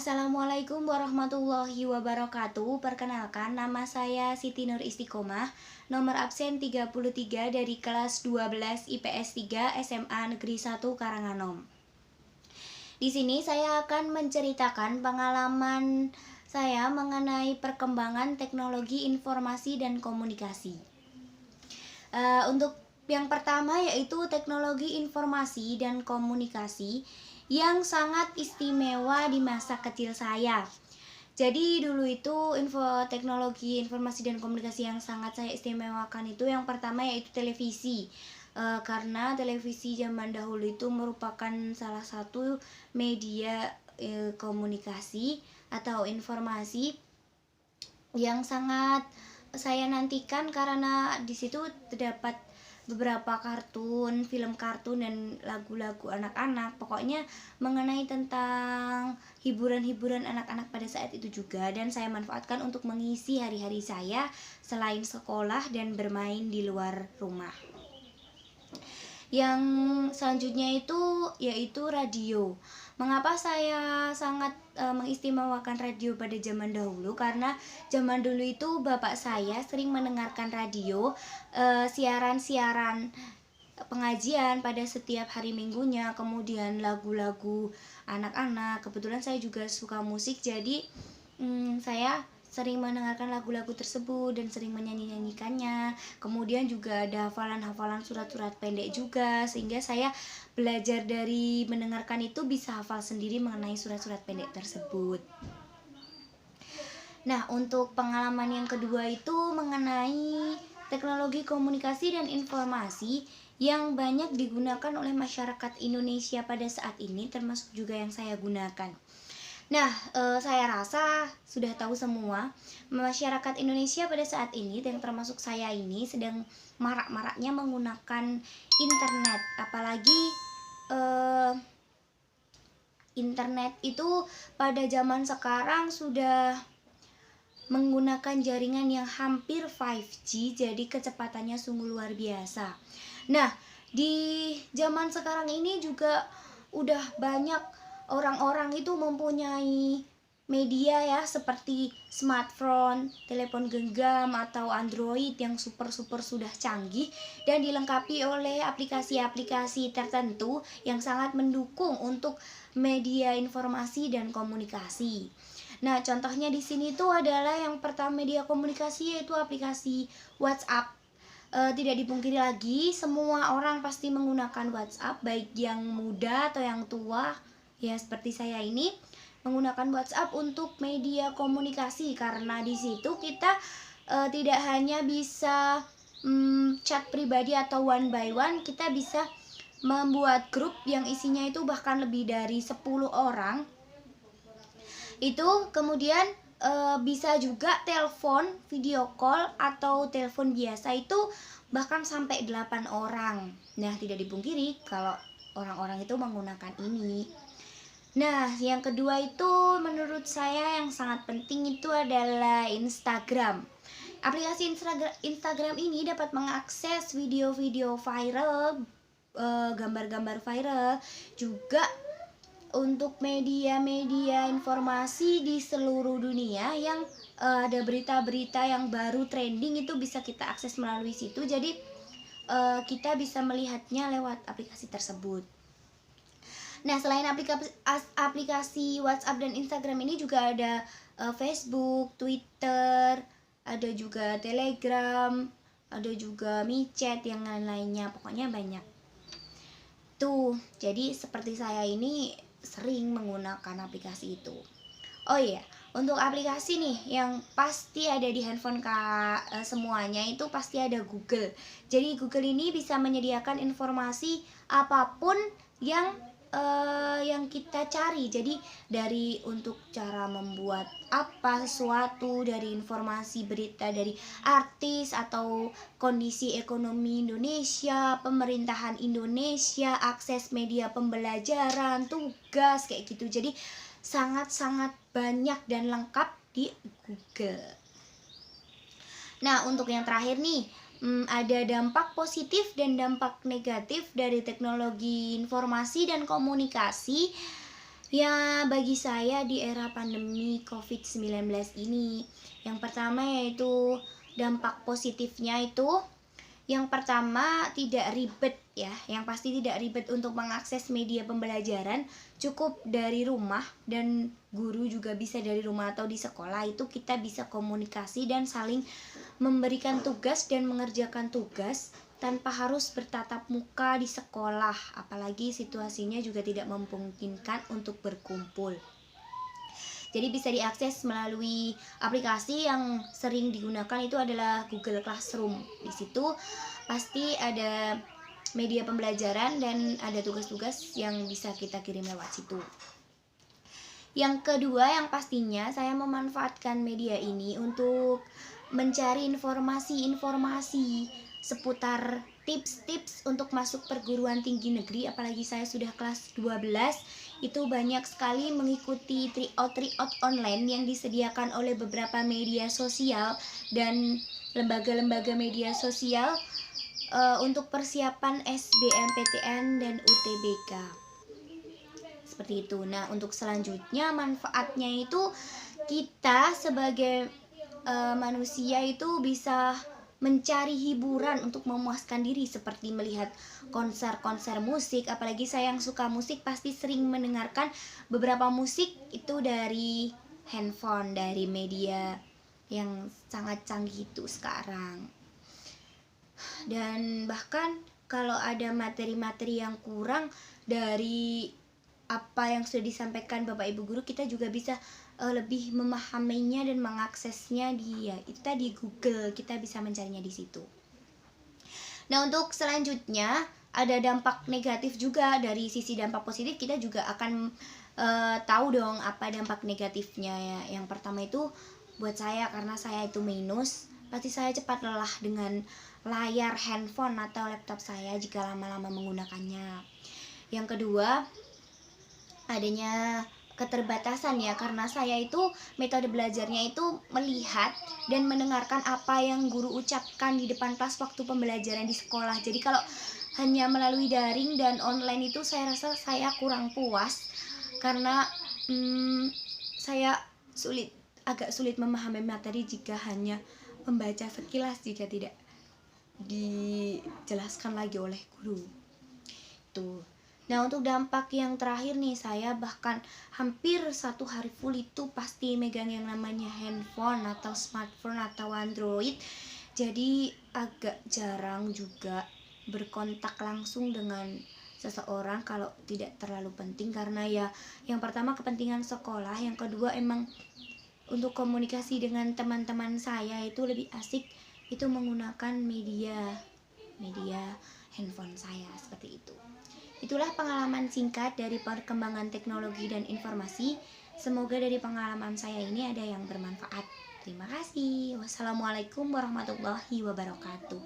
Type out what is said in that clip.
Assalamualaikum warahmatullahi wabarakatuh. Perkenalkan, nama saya Siti Nur Istiqomah, nomor absen 33 dari kelas 12 IPS 3 SMA Negeri 1 Karanganom. Di sini saya akan menceritakan pengalaman saya mengenai perkembangan teknologi informasi dan komunikasi. Untuk yang pertama yaitu teknologi informasi dan komunikasi yang sangat istimewa di masa kecil saya. Jadi dulu itu teknologi informasi dan komunikasi yang sangat saya istimewakan itu yang pertama yaitu televisi. Karena televisi zaman dahulu itu merupakan salah satu media komunikasi atau informasi yang sangat saya nantikan karena di situ terdapat beberapa kartun, film kartun dan lagu-lagu anak-anak. Pokoknya mengenai tentang hiburan-hiburan anak-anak pada saat itu juga, dan saya manfaatkan untuk mengisi hari-hari saya selain sekolah dan bermain di luar rumah. Yang selanjutnya itu yaitu radio. Mengapa saya sangat mengistimewakan radio pada zaman dahulu? Karena zaman dulu itu bapak saya sering mendengarkan radio, siaran-siaran pengajian pada setiap hari minggunya, kemudian lagu-lagu anak-anak. Kebetulan saya juga suka musik, jadi saya sering mendengarkan lagu-lagu tersebut dan sering menyanyi-nyanyikannya. Kemudian juga ada hafalan-hafalan surat-surat pendek juga, sehingga saya belajar dari mendengarkan itu bisa hafal sendiri mengenai surat-surat pendek tersebut. Nah, untuk pengalaman yang kedua itu mengenai teknologi komunikasi dan informasi yang banyak digunakan oleh masyarakat Indonesia pada saat ini, termasuk juga yang saya gunakan. Nah, saya rasa sudah tahu semua, masyarakat Indonesia pada saat ini dan termasuk saya ini sedang marak-maraknya menggunakan internet. Apalagi internet itu pada zaman sekarang sudah menggunakan jaringan yang hampir 5G, jadi kecepatannya sungguh luar biasa. Nah, di zaman sekarang ini juga udah banyak orang-orang itu mempunyai media ya, seperti smartphone, telepon genggam atau Android yang super sudah canggih dan dilengkapi oleh aplikasi-aplikasi tertentu yang sangat mendukung untuk media informasi dan komunikasi. Nah, contohnya di sini tuh adalah yang pertama media komunikasi yaitu aplikasi WhatsApp. Tidak dipungkiri lagi, semua orang pasti menggunakan WhatsApp, baik yang muda atau yang tua. Ya, seperti saya ini menggunakan WhatsApp untuk media komunikasi karena di situ kita tidak hanya bisa chat pribadi atau one by one, kita bisa membuat grup yang isinya itu bahkan lebih dari 10 orang. Itu kemudian bisa juga telepon, video call atau telepon biasa itu bahkan sampai 8 orang. Nah, tidak dipungkiri kalau orang-orang itu menggunakan ini. Nah, yang kedua itu menurut saya yang sangat penting itu adalah Instagram. Aplikasi Instagram ini dapat mengakses video-video viral, gambar-gambar viral, juga untuk media-media informasi di seluruh dunia yang ada berita-berita yang baru trending itu bisa kita akses melalui situ. Jadi kita bisa melihatnya lewat aplikasi tersebut. Nah, selain aplikasi WhatsApp dan Instagram ini juga ada Facebook, Twitter, ada juga Telegram, ada juga MiChat, yang lain-lainnya. Pokoknya banyak. Tuh, jadi seperti saya ini sering menggunakan aplikasi itu. Oh iya, untuk aplikasi nih yang pasti ada di handphone semuanya itu pasti ada Google. Jadi Google ini bisa menyediakan informasi apapun yang kita cari. Jadi dari untuk cara membuat apa sesuatu, dari informasi berita dari artis atau kondisi ekonomi Indonesia, pemerintahan Indonesia, akses media pembelajaran, tugas kayak gitu. Jadi sangat-sangat banyak dan lengkap di Google. Nah, untuk yang terakhir nih, ada dampak positif dan dampak negatif dari teknologi informasi dan komunikasi. Ya, bagi saya di era pandemi COVID-19 ini, yang pertama yaitu dampak positifnya itu, yang pertama tidak ribet ya, yang pasti tidak ribet untuk mengakses media pembelajaran, cukup dari rumah dan guru juga bisa dari rumah atau di sekolah itu kita bisa komunikasi dan saling memberikan tugas dan mengerjakan tugas tanpa harus bertatap muka di sekolah, apalagi situasinya juga tidak memungkinkan untuk berkumpul. Jadi bisa diakses melalui aplikasi yang sering digunakan itu adalah Google Classroom. Di situ pasti ada media pembelajaran dan ada tugas-tugas yang bisa kita kirim lewat situ. Yang kedua, yang pastinya saya memanfaatkan media ini untuk mencari informasi-informasi seputar tips-tips untuk masuk perguruan tinggi negeri, apalagi saya sudah kelas 12. Itu banyak sekali mengikuti tryout online yang disediakan oleh beberapa media sosial dan lembaga-lembaga media sosial untuk persiapan SBMPTN dan UTBK. Seperti itu. Nah, untuk selanjutnya manfaatnya itu kita sebagai manusia itu bisa mencari hiburan untuk memuaskan diri seperti melihat konser-konser musik, apalagi saya yang suka musik pasti sering mendengarkan beberapa musik itu dari handphone, dari media yang sangat canggih itu sekarang. Dan bahkan kalau ada materi-materi yang kurang dari apa yang sudah disampaikan Bapak Ibu guru, kita juga bisa lebih memahaminya dan mengaksesnya di Google, kita bisa mencarinya di situ. Nah, untuk selanjutnya ada dampak negatif juga. Dari sisi dampak positif kita juga akan tahu dong apa dampak negatifnya ya. Yang pertama itu buat saya, karena saya itu minus, pasti saya cepat lelah dengan layar handphone atau laptop saya jika lama-lama menggunakannya. Yang kedua, adanya keterbatasan ya, karena saya itu metode belajarnya itu melihat dan mendengarkan apa yang guru ucapkan di depan kelas waktu pembelajaran di sekolah. Jadi kalau hanya melalui daring dan online itu saya rasa saya kurang puas, karena saya agak sulit memahami materi jika hanya membaca sekilas, jika tidak dijelaskan lagi oleh guru. Tuh. Nah, untuk dampak yang terakhir nih, saya bahkan hampir 1 hari full itu pasti megang yang namanya handphone atau smartphone atau Android. Jadi agak jarang juga berkontak langsung dengan seseorang kalau tidak terlalu penting, karena ya yang pertama kepentingan sekolah, yang kedua emang untuk komunikasi dengan teman-teman saya itu lebih asik itu menggunakan media handphone saya, seperti itu. Itulah pengalaman singkat dari perkembangan teknologi dan informasi. Semoga dari pengalaman saya ini ada yang bermanfaat. Terima kasih. Wassalamualaikum warahmatullahi wabarakatuh.